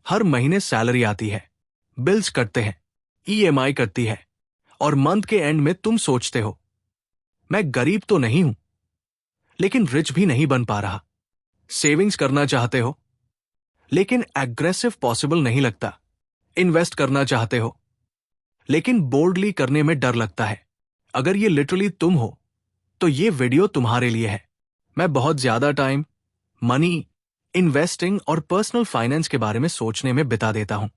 हर महीने सैलरी आती है, बिल्स कटते हैं, ईएमआई कटती है, और मंथ के एंड में तुम सोचते हो, मैं गरीब तो नहीं हूं, लेकिन रिच भी नहीं बन पा रहा। सेविंग्स करना चाहते हो, लेकिन एग्रेसिव पॉसिबल नहीं लगता। इन्वेस्ट करना चाहते हो, लेकिन बोल्डली करने में डर लगता है। अगर ये लिटरली तुम हो, तो ये वीडियो तुम्हारे लिए है। मैं बहुत ज्यादा टाइम मनी, इन्वेस्टिंग और पर्सनल फाइनेंस के बारे में सोचने में बिता देता हूं।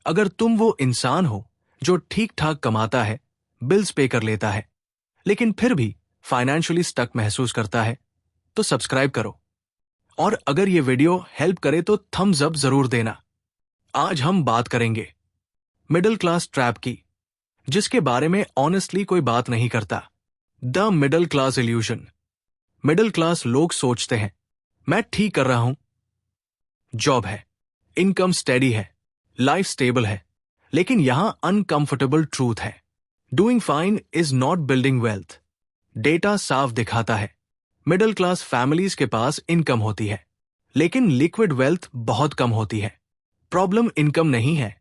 अगर तुम वो इंसान हो जो ठीक ठाक कमाता है, बिल्स पे कर लेता है, लेकिन फिर भी फाइनेंशियली स्टक महसूस करता है, तो सब्सक्राइब करो। और अगर ये वीडियो हेल्प करे तो थम्स अप जरूर देना। आज हम बात करेंगे मिडिल क्लास ट्रैप की, जिसके बारे में ऑनेस्टली कोई बात नहीं करता। The middle class illusion. Middle class लोग सोचते हैं, मैं ठीक कर रहा हूं, जॉब है, इनकम स्टेडी है, लाइफ स्टेबल है, लेकिन यहां अनकंफर्टेबल ट्रूथ है। Doing fine is not building wealth. Data साफ दिखाता है, मिडिल क्लास फैमिलीज के पास इनकम होती है, लेकिन लिक्विड वेल्थ बहुत कम होती है। प्रॉब्लम इनकम नहीं है,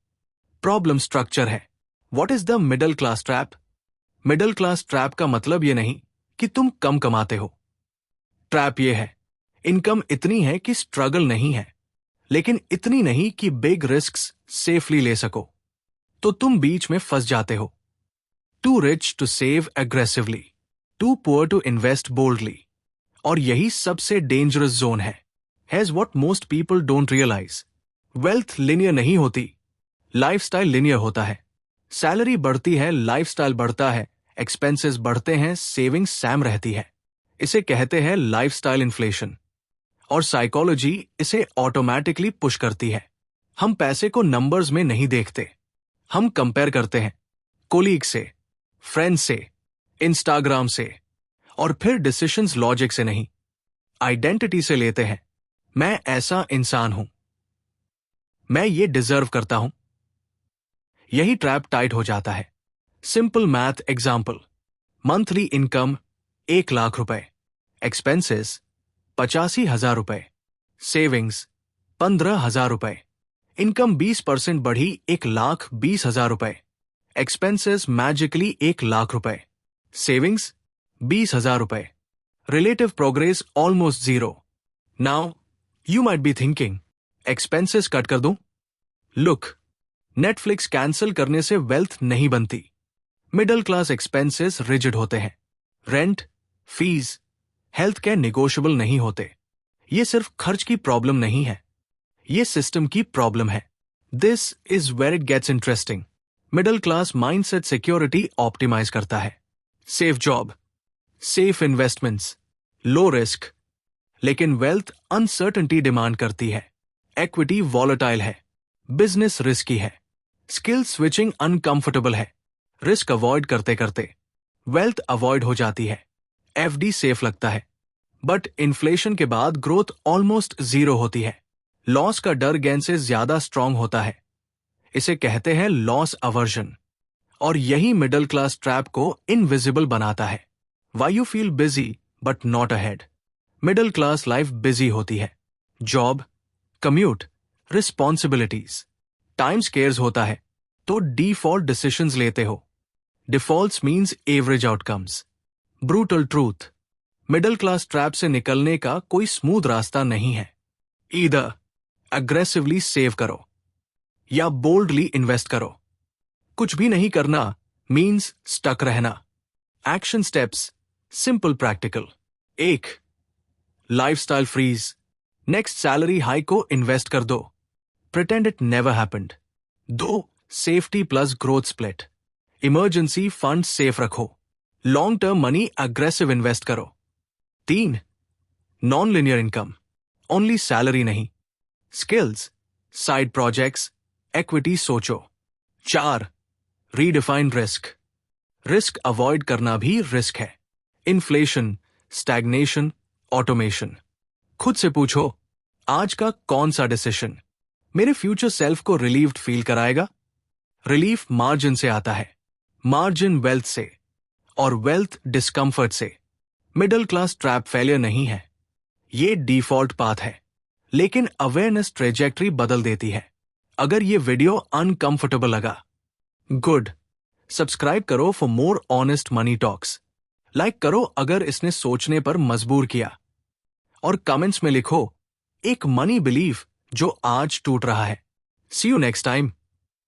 प्रॉब्लम स्ट्रक्चर है। What is the middle class trap? Middle class trap का मतलब यह नहीं कि तुम कम कमाते हो। ट्रैप यह है, इनकम इतनी है कि स्ट्रगल नहीं है, लेकिन इतनी नहीं कि बिग रिस्क्स सेफली ले सको। तो तुम बीच में फंस जाते हो। Too rich to save aggressively, too poor to invest boldly. और यही सबसे डेंजरस जोन है। Has what most people don't realise. Wealth linear नहीं होती, लाइफस्टाइल लिनियर होता है। सैलरी बढ़ती है, लाइफस्टाइल बढ़ता है, एक्सपेंसेस बढ़ते हैं, सेविंग्स सैम रहती है। इसे कहते हैं लाइफस्टाइल इन्फ्लेशन, और साइकोलॉजी इसे ऑटोमेटिकली पुश करती है। हम पैसे को नंबर्स में नहीं देखते, हम कंपेयर करते हैं कोलीग से, फ्रेंड से, इंस्टाग्राम से, और फिर डिसीजंस लॉजिक से नहीं, आइडेंटिटी से लेते हैं। मैं ऐसा इंसान हूं, मैं ये डिजर्व करता हूं। यही ट्रैप टाइट हो जाता है। Simple math example, monthly income 1,00,000 रुपए, एक्सपेंसेस 85,000 रुपए, सेविंग्स 15,000 रुपए। इनकम 20% बढ़ी 1,20,000 रुपए, एक्सपेंसेस मैजिकली 1,00,000 रुपए, सेविंग्स 20,000 रुपए, relative progress almost zero. Now you might be thinking, expenses cut कर दूं? लुक, नेटफ्लिक्स कैंसिल करने से वेल्थ नहीं बनती। मिडिल क्लास एक्सपेंसेस रिजिड होते हैं। Rent, fees, health care negotiable नहीं होते। ये सिर्फ खर्च की प्रॉब्लम नहीं है, ये सिस्टम की प्रॉब्लम है। This is where it gets interesting. Middle class mindset security optimise करता है। Safe job, safe investments, low risk, लेकिन वेल्थ अनसर्टेनिटी डिमांड करती है। इक्विटी वॉलेटाइल है, बिजनेस रिस्की है, स्किल स्विचिंग अनकंफर्टेबल है। रिस्क अवॉइड करते करते वेल्थ अवॉइड हो जाती है। एफडी सेफ लगता है, बट इन्फ्लेशन के बाद ग्रोथ ऑलमोस्ट जीरो होती है। लॉस का डर गेन से ज्यादा स्ट्रांग होता है। इसे कहते हैं लॉस अवर्जन, और यही मिडिल क्लास ट्रैप को इनविजिबल बनाता है। Why you feel busy but not ahead. Middle class life busy होती है, job, commute, responsibilities, time scarce होता है, तो डिफॉल्ट डिसीजंस लेते हो। Defaults means average outcomes. Brutal truth, middle class trap से निकलने का कोई स्मूथ रास्ता नहीं है। ईदर अग्रेसिवली सेव करो या बोल्डली इन्वेस्ट करो। कुछ भी नहीं करना मीन्स स्टक रहना। Action steps, simple practical. 1. Lifestyle freeze, next salary hike को इन्वेस्ट कर दो, pretend it never happened. 2. Safety plus growth split, emergency fund safe रखो, long term money aggressive invest करो। 3. Non linear income, only salary नहीं, skills, side projects, equity सोचो। 4. Redefine risk, risk avoid करना भी risk है। Inflation, stagnation, automation. खुद से पूछो, आज का कौन सा डिसीजन मेरे फ्यूचर सेल्फ को रिलीव्ड फील कराएगा? रिलीफ मार्जिन से आता है, मार्जिन वेल्थ से, और वेल्थ डिस्कंफर्ट से। मिडिल क्लास ट्रैप फेलियर नहीं है, ये डिफॉल्ट पाथ है। लेकिन अवेयरनेस ट्रेजेक्टरी बदल देती है। अगर ये वीडियो अनकंफर्टेबल लगा, गुड, सब्सक्राइब करो for more honest money talks. Like करो अगर इसने सोचने पर मजबूर किया, और कमेंट्स में लिखो एक मनी बिलीफ जो आज टूट रहा है। सी यू नेक्स्ट टाइम।